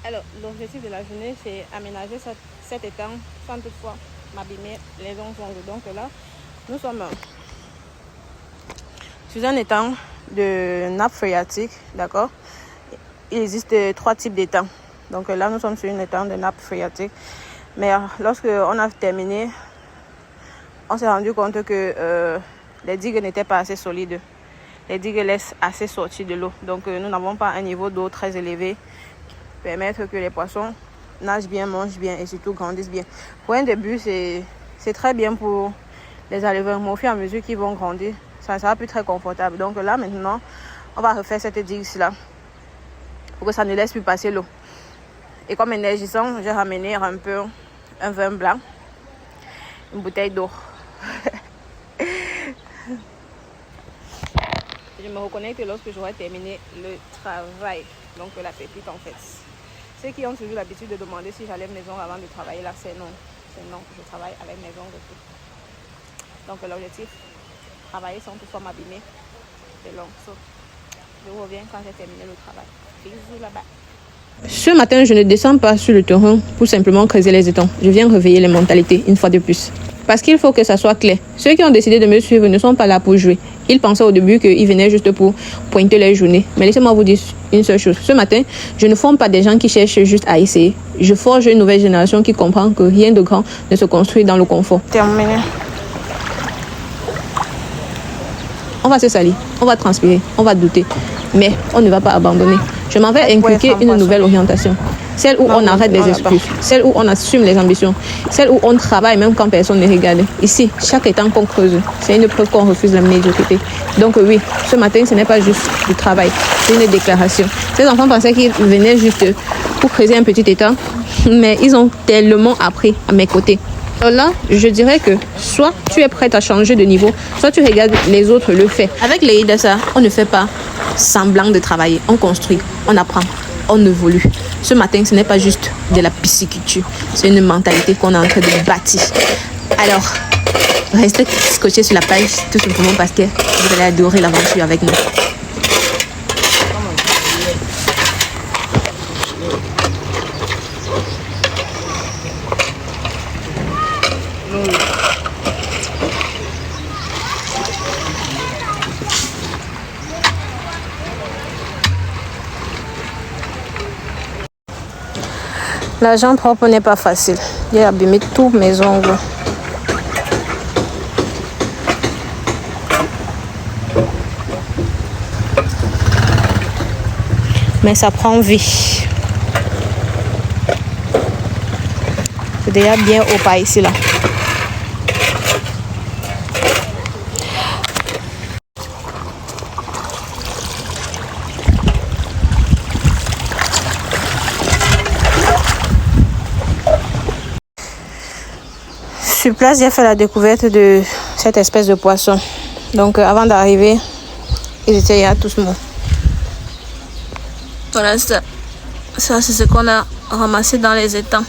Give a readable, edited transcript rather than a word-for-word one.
Alors, l'objectif de la journée, c'est aménager cet étang sans toutefois m'abîmer les ongles. Donc là, nous sommes sur un étang de nappe phréatique, d'accord. Il existe 3 types d'étangs. Donc là, nous sommes sur un étang de nappe phréatique. Mais lorsque on a terminé, on s'est rendu compte que les digues n'étaient pas assez solides. Les digues laissent assez sortir de l'eau. Donc nous n'avons pas un niveau d'eau très élevé qui permettre que les poissons nagent bien, mangent bien et surtout grandissent bien. Pour un début, c'est très bien pour les éleveurs. Mais au fur et à mesure qu'ils vont grandir, ça sera plus très confortable. Donc là, maintenant, on va refaire cette digue-là pour que ça ne laisse plus passer l'eau. Et comme énergisant, j'ai ramené un peu un vin blanc, une bouteille d'eau. Je me reconnecte lorsque j'aurai terminé le travail, donc la pépite en fait. Ceux qui ont toujours l'habitude de demander si j'allais mes ongles avant de travailler, là c'est non. C'est non, je travaille avec mes ongles. Donc l'objectif, travailler sans toutefois m'abîmer, c'est long. So, je reviens quand j'ai terminé le travail. Bisous là-bas. Ce matin, je ne descends pas sur le terrain pour simplement creuser les étangs. Je viens réveiller les mentalités une fois de plus. Parce qu'il faut que ça soit clair. Ceux qui ont décidé de me suivre ne sont pas là pour jouer. Ils pensaient au début qu'ils venaient juste pour pointer les journées. Mais laissez-moi vous dire une seule chose. Ce matin, je ne forme pas des gens qui cherchent juste à essayer. Je forge une nouvelle génération qui comprend que rien de grand ne se construit dans le confort. Terminé. On va se salir, on va transpirer, on va douter. Mais on ne va pas abandonner. Je m'en vais inculquer une nouvelle orientation. Celle où on arrête les excuses. Celle où on assume les ambitions. Celle où on travaille même quand personne ne regarde. Ici, chaque étang qu'on creuse, c'est une preuve qu'on refuse la médiocrité. Donc oui, ce matin, ce n'est pas juste du travail. C'est une déclaration. Ces enfants pensaient qu'ils venaient juste pour creuser un petit étang. Mais ils ont tellement appris à mes côtés. Alors là, je dirais que soit tu es prête à changer de niveau, soit tu regardes les autres le faire. Avec les IDSA, on ne fait pas semblant de travailler. On construit, on apprend, on évolue. Ce matin, ce n'est pas juste de la pisciculture. C'est une mentalité qu'on est en train de bâtir. Alors, restez scotchés sur la page, tout simplement parce que vous allez adorer l'aventure avec nous. L'argent propre n'est pas facile. J'ai abîmé tous mes ongles. Mais ça prend vie. C'est déjà bien haut par ici là. Sur place, j'ai fait la découverte de cette espèce de poisson. Donc avant d'arriver, ils étaient là tous morts. Voilà, ça c'est ce qu'on a ramassé dans les étangs.